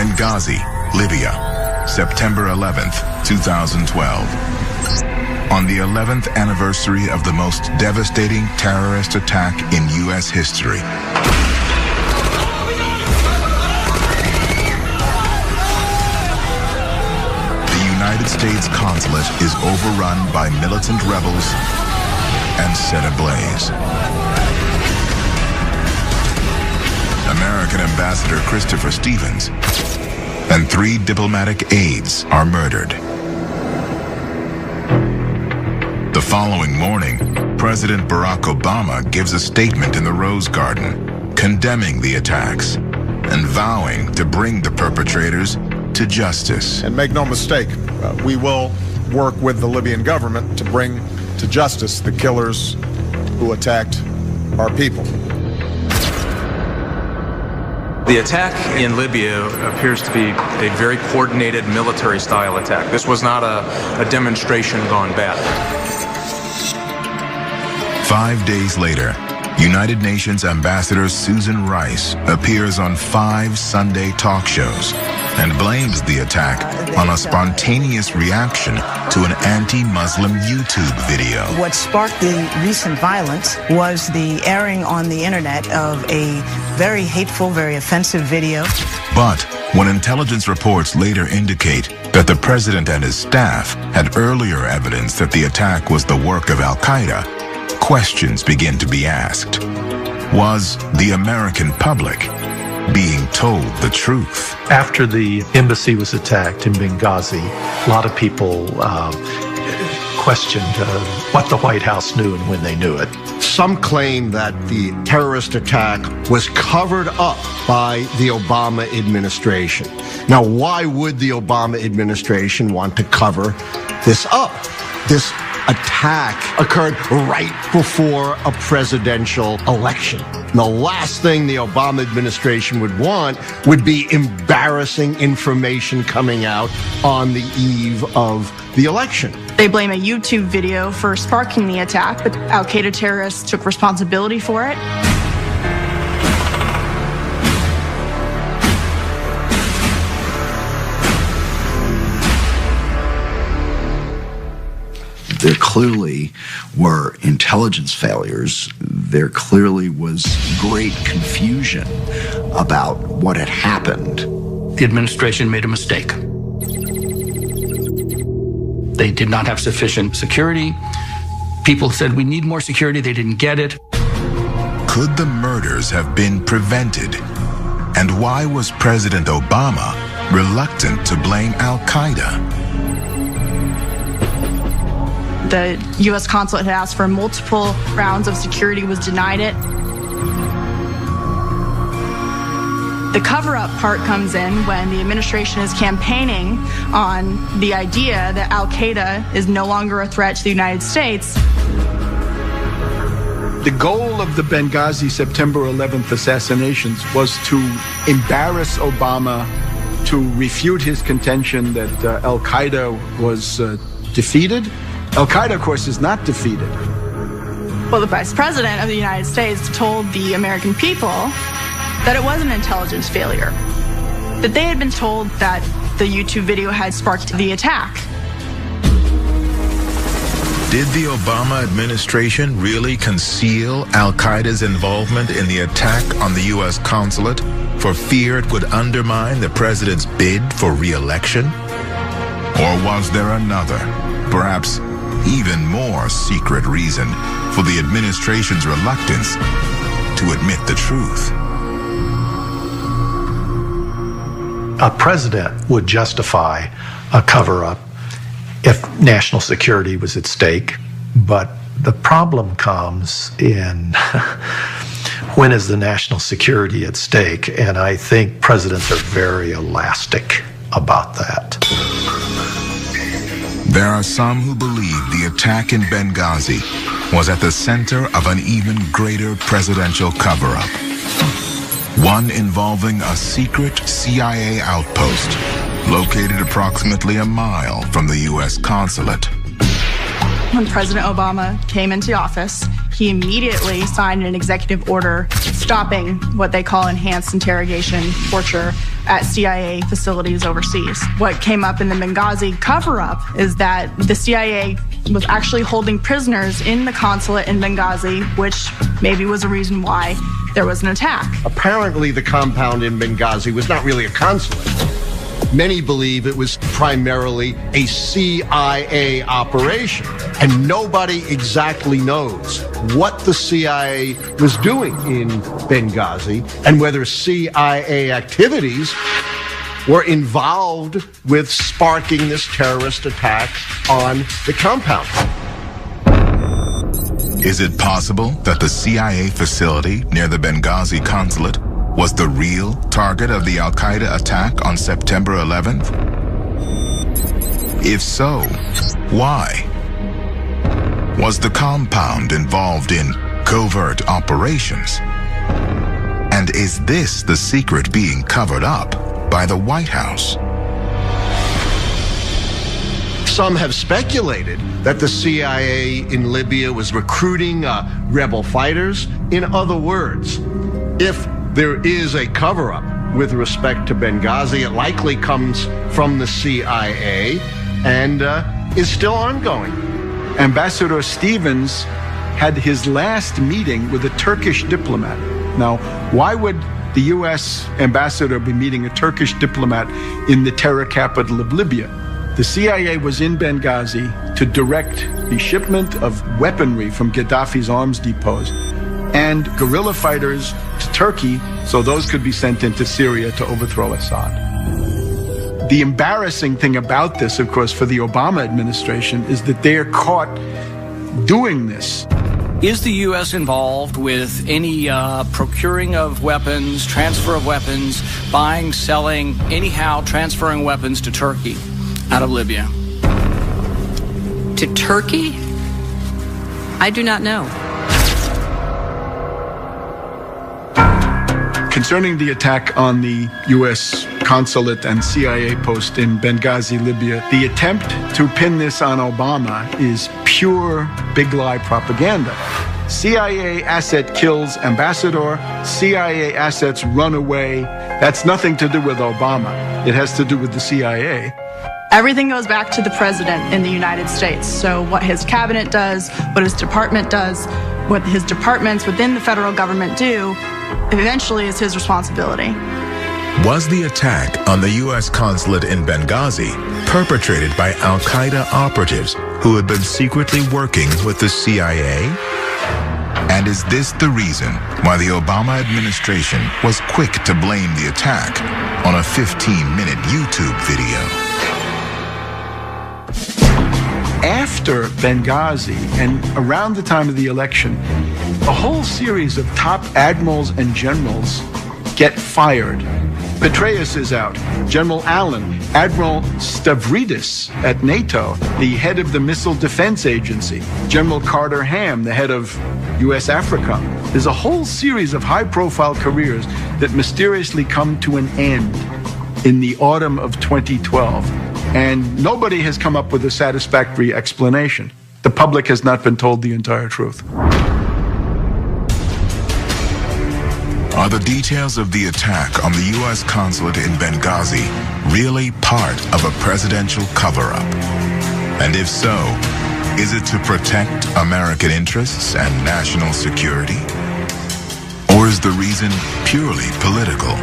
Benghazi, Libya, September 11th, 2012. On the 11th anniversary of the most devastating terrorist attack in U.S. history. The United States consulate is overrun by militant rebels and set ablaze. American Ambassador Christopher Stevens and 3 diplomatic aides are murdered. The following morning, President Barack Obama gives a statement in the Rose Garden condemning the attacks and vowing to bring the perpetrators to justice. And make no mistake, we will work with the Libyan government to bring to justice the killers who attacked our people. The attack in Libya appears to be a very coordinated military-style attack. This was not a demonstration gone bad. 5 days later, United Nations Ambassador Susan Rice appears on 5 Sunday talk shows and blames the attack on a spontaneous reaction to an anti-Muslim YouTube video. What sparked the recent violence was the airing on the internet of a very hateful, very offensive video. But when intelligence reports later indicate that the president and his staff had earlier evidence that the attack was the work of al-Qaeda, questions begin to be asked. Was the American public being told the truth? After the embassy was attacked in Benghazi, a lot of people questioned what the White House knew and when they knew it. Some claim that the terrorist attack was covered up by the Obama administration. Now, why would the Obama administration want to cover this up? This attack occurred right before a presidential election. And the last thing the Obama administration would want would be embarrassing information coming out on the eve of the election. They blame a YouTube video for sparking the attack, but al-Qaeda terrorists took responsibility for it. There clearly were intelligence failures. There clearly was great confusion about what had happened. The administration made a mistake. They did not have sufficient security. People said, we need more security. They didn't get it. Could the murders have been prevented? And why was President Obama reluctant to blame al-Qaeda? The U.S. consulate had asked for multiple rounds of security, was denied it. The cover-up part comes in when the administration is campaigning on the idea that al-Qaeda is no longer a threat to the United States. The goal of the Benghazi September 11th assassinations was to embarrass Obama, to refute his contention that al-Qaeda was defeated. Al-Qaeda, of course, is not defeated. Well, the Vice President of the United States told the American people that it was an intelligence failure, that they had been told that the YouTube video had sparked the attack. Did the Obama administration really conceal al-Qaeda's involvement in the attack on the U.S. consulate for fear it would undermine the president's bid for re-election? Or was there another, perhaps even more secret reason for the administration's reluctance to admit the truth? A president would justify a cover-up if national security was at stake, but the problem comes in when is the national security at stake, and I think presidents are very elastic about that. There are some who believe the attack in Benghazi was at the center of an even greater presidential cover-up. One involving a secret CIA outpost located approximately a mile from the U.S. consulate. When President Obama came into office, he immediately signed an executive order stopping what they call enhanced interrogation, torture, at CIA facilities overseas. What came up in the Benghazi cover-up is that the CIA was actually holding prisoners in the consulate in Benghazi, which maybe was a reason why there was an attack. Apparently, the compound in Benghazi was not really a consulate. Many believe it was primarily a CIA operation, and nobody exactly knows what the CIA was doing in Benghazi and whether CIA activities were involved with sparking this terrorist attack on the compound. Is it possible that the CIA facility near the Benghazi consulate was the real target of the al-Qaeda attack on September 11th? If so, why? Was the compound involved in covert operations? And is this the secret being covered up by the White House? Some have speculated that the CIA in Libya was recruiting rebel fighters. In other words, if there is a cover-up with respect to Benghazi, it likely comes from the CIA and is still ongoing. Ambassador Stevens had his last meeting with a Turkish diplomat. Now, why would the U.S. ambassador be meeting a Turkish diplomat in the terror capital of Libya? The CIA was in Benghazi to direct the shipment of weaponry from Gaddafi's arms depots and guerrilla fighters to Turkey, so those could be sent into Syria to overthrow Assad. The embarrassing thing about this, of course, for the Obama administration is that they're caught doing this. Is the U.S. involved with any procuring of weapons, transfer of weapons, buying, selling, anyhow transferring weapons to Turkey out of Libya? To Turkey? I do not know. Concerning the attack on the U.S. consulate and CIA post in Benghazi, Libya, the attempt to pin this on Obama is pure big lie propaganda. CIA asset kills ambassador, CIA assets run away. That's nothing to do with Obama. It has to do with the CIA. Everything goes back to the president in the United States. So what his cabinet does, what his department does, what his departments within the federal government do, eventually is his responsibility. Was the attack on the U.S. consulate in Benghazi perpetrated by al-Qaeda operatives who had been secretly working with the CIA? And is this the reason why the Obama administration was quick to blame the attack on a 15-minute YouTube video? After Benghazi and around the time of the election, a whole series of top admirals and generals get fired. Petraeus is out. General Allen, Admiral Stavridis at NATO, the head of the Missile Defense Agency, General Carter Ham, the head of U.S. AFRICOM. There's a whole series of high-profile careers that mysteriously come to an end in the autumn of 2012. And nobody has come up with a satisfactory explanation. The public has not been told the entire truth. Are the details of the attack on the U.S. consulate in Benghazi really part of a presidential cover-up? And if so, is it to protect American interests and national security? Or is the reason purely political?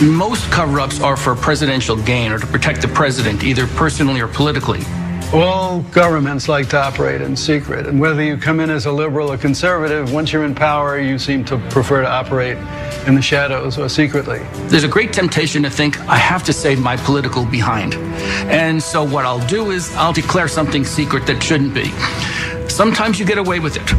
Most cover-ups are for presidential gain or to protect the president, either personally or politically. All governments like to operate in secret, and whether you come in as a liberal or conservative, once you're in power, you seem to prefer to operate in the shadows or secretly. There's a great temptation to think, I have to save my political behind. And so what I'll do is I'll declare something secret that shouldn't be. Sometimes you get away with it.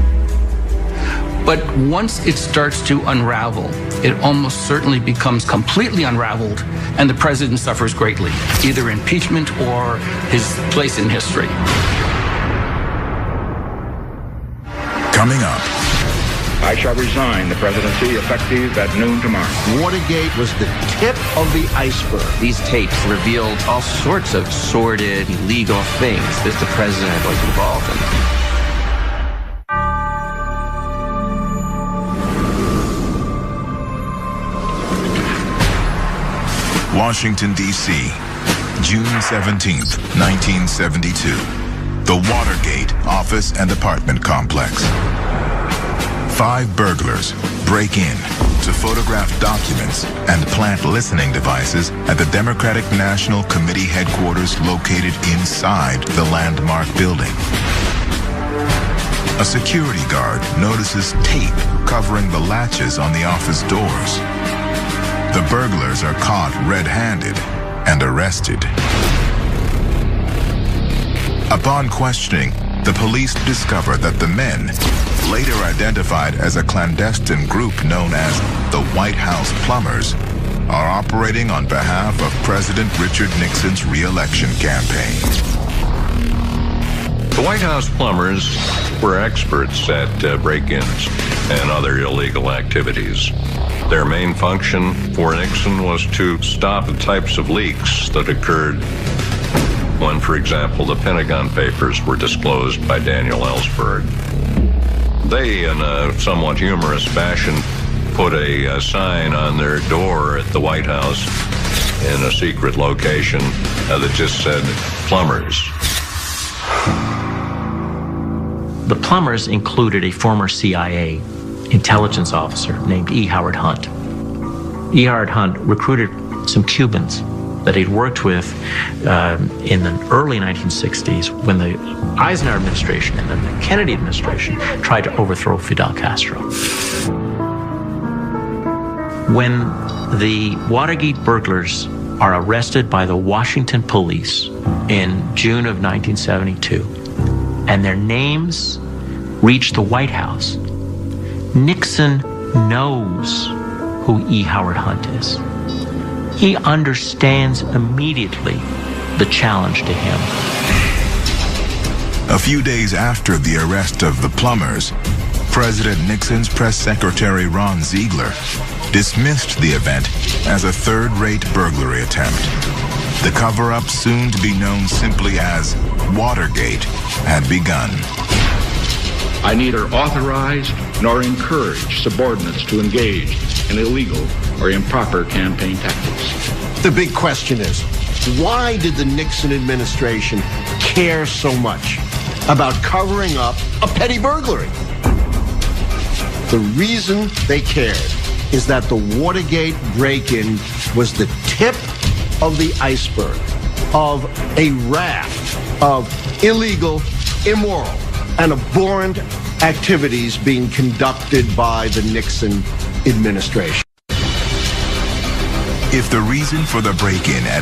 But once it starts to unravel, it almost certainly becomes completely unraveled, and the president suffers greatly, either impeachment or his place in history. Coming up. I shall resign the presidency effective at noon tomorrow. Watergate was the tip of the iceberg. These tapes revealed all sorts of sordid, illegal things that the president was involved in. Washington, D.C., June 17th, 1972. The Watergate office and apartment complex. 5 burglars break in to photograph documents and plant listening devices at the Democratic National Committee headquarters located inside the landmark building. A security guard notices tape covering the latches on the office doors. The burglars are caught red-handed and arrested. Upon questioning, the police discover that the men, later identified as a clandestine group known as the White House Plumbers, are operating on behalf of President Richard Nixon's re-election campaign. The White House Plumbers were experts at break-ins and other illegal activities. Their main function for Nixon was to stop the types of leaks that occurred when, for example, the Pentagon Papers were disclosed by Daniel Ellsberg. They, in a somewhat humorous fashion, put a sign on their door at the White House in a secret location that just said, "Plumbers." The Plumbers included a former CIA intelligence officer named E. Howard Hunt. E. Howard Hunt recruited some Cubans that he'd worked with in the early 1960s when the Eisenhower administration and then the Kennedy administration tried to overthrow Fidel Castro. When the Watergate burglars are arrested by the Washington police in June of 1972, and their names reach the White House, Nixon knows who E. Howard Hunt is. He understands immediately the challenge to him. A few days after the arrest of the Plumbers, President Nixon's press secretary Ron Ziegler dismissed the event as a third-rate burglary attempt. The cover-up, soon to be known simply as Watergate, had begun. I neither authorize nor encourage subordinates to engage in illegal or improper campaign tactics. The big question is, why did the Nixon administration care so much about covering up a petty burglary? The reason they cared is that the Watergate break-in was the tip of the iceberg of a raft of illegal, immoral, and abhorrent activities being conducted by the Nixon administration. If the reason for the break-in at